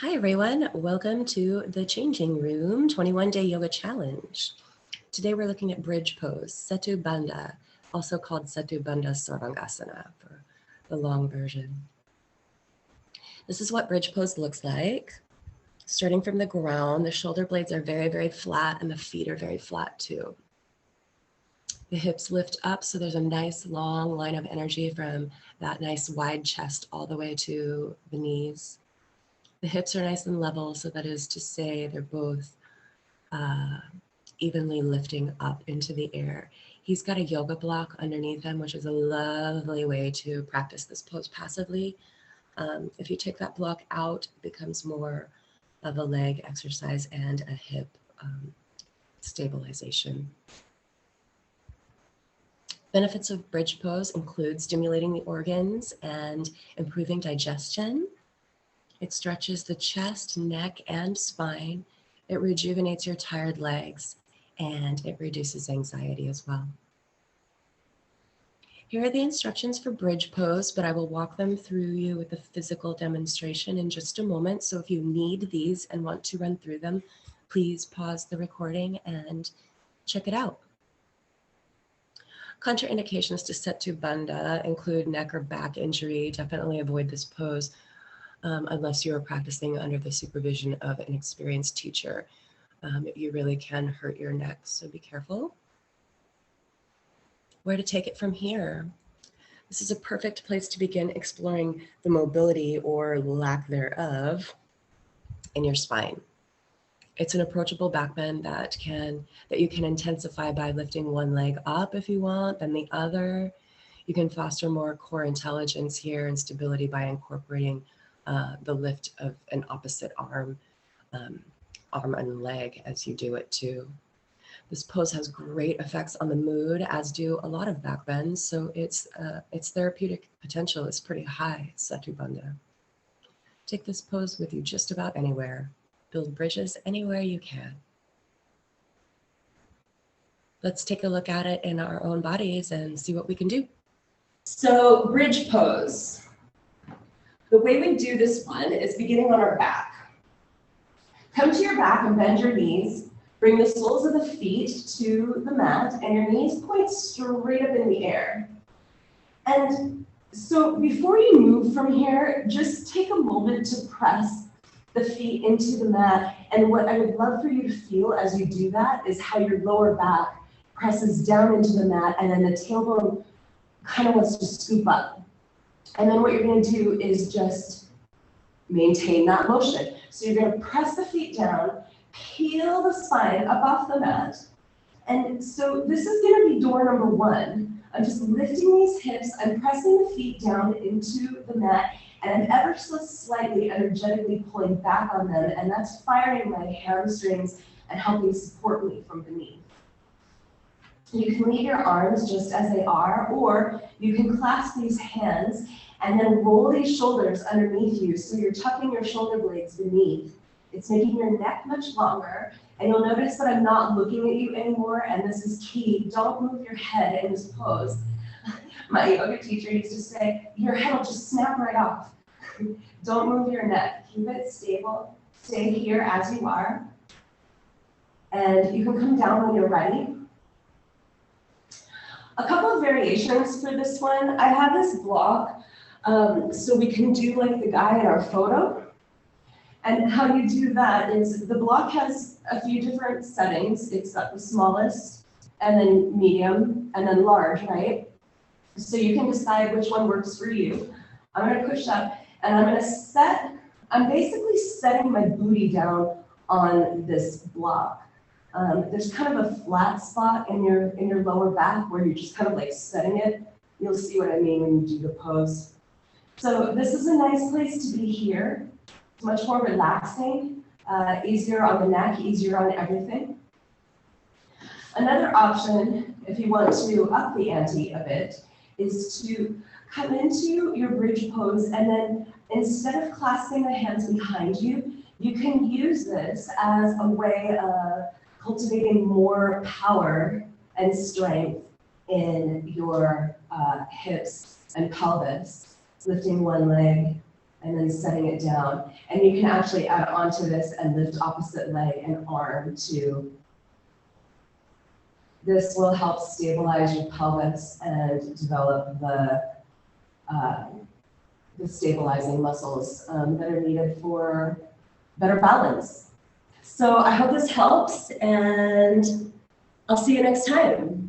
Hi everyone, welcome to the Changing Room 21-Day Yoga Challenge. Today we're looking at bridge pose, Setu Bandha, also called Setu Bandha Sarvangasana for the long version. This is what bridge pose looks like. Starting from the ground, the shoulder blades are very, very flat and the feet are very flat too. The hips lift up, so there's a nice long line of energy from that nice wide chest all the way to the knees. The hips are nice and level, so that is to say they're both evenly lifting up into the air. He's got a yoga block underneath him, which is a lovely way to practice this pose passively. If you take that block out, it becomes more of a leg exercise and a hip stabilization. Benefits of bridge pose include stimulating the organs and improving digestion. It stretches the chest, neck, and spine. It rejuvenates your tired legs, and it reduces anxiety as well. Here are the instructions for bridge pose, but I will walk them through you with a physical demonstration in just a moment. So if you need these and want to run through them, please pause the recording and check it out. Contraindications to Setu Bandha include neck or back injury. Definitely avoid this pose unless you are practicing under the supervision of an experienced teacher. You really can hurt your neck, so be careful. Where to take it from here? This is a perfect place to begin exploring the mobility or lack thereof in your spine. It's an approachable back bend that you can intensify by lifting one leg up if you want, then the other. You can foster more core intelligence here and stability by incorporating the lift of an opposite arm and leg as you do it too. This pose has great effects on the mood, as do a lot of back bends, so its therapeutic potential is pretty high, Setu Bandha. Take this pose with you just about anywhere. Build bridges anywhere you can. Let's take a look at it in our own bodies and see what we can do. So, bridge pose. The way we do this one is beginning on our back. Come to your back and bend your knees. Bring the soles of the feet to the mat and your knees point straight up in the air. And so before you move from here, just take a moment to press the feet into the mat. And what I would love for you to feel as you do that is how your lower back presses down into the mat and then the tailbone kind of wants to scoop up. And then what you're going to do is just maintain that motion. So you're going to press the feet down, peel the spine up off the mat. And so this is going to be door number one. I'm just lifting these hips, I'm pressing the feet down into the mat, and I'm ever so slightly energetically pulling back on them, and that's firing my hamstrings and helping support me from beneath. You can leave your arms just as they are, or you can clasp these hands and then roll these shoulders underneath you so you're tucking your shoulder blades beneath. It's making your neck much longer, and you'll notice that I'm not looking at you anymore, and this is key. Don't move your head in this pose. My yoga teacher used to say, your head will just snap right off. Don't move your neck. Keep it stable. Stay here as you are. And you can come down when you're ready. A couple of variations for this one. I have this block, so we can do like the guy in our photo. And how you do that is the block has a few different settings. It's got the smallest, and then medium, and then large, right? So you can decide which one works for you. I'm gonna push up, and I'm basically setting my booty down on this block. There's kind of a flat spot in your lower back where you're just kind of like setting it. You'll see what I mean when you do the pose. So this is a nice place to be here. It's much more relaxing, easier on the neck, easier on everything. Another option, if you want to up the ante a bit, is to come into your bridge pose, and then instead of clasping the hands behind you, you can use this as a way of cultivating more power and strength in your hips and pelvis, lifting one leg and then setting it down. And you can actually add on to this and lift opposite leg and arm too. This will help stabilize your pelvis and develop the stabilizing muscles that are needed for better balance. So I hope this helps, and I'll see you next time.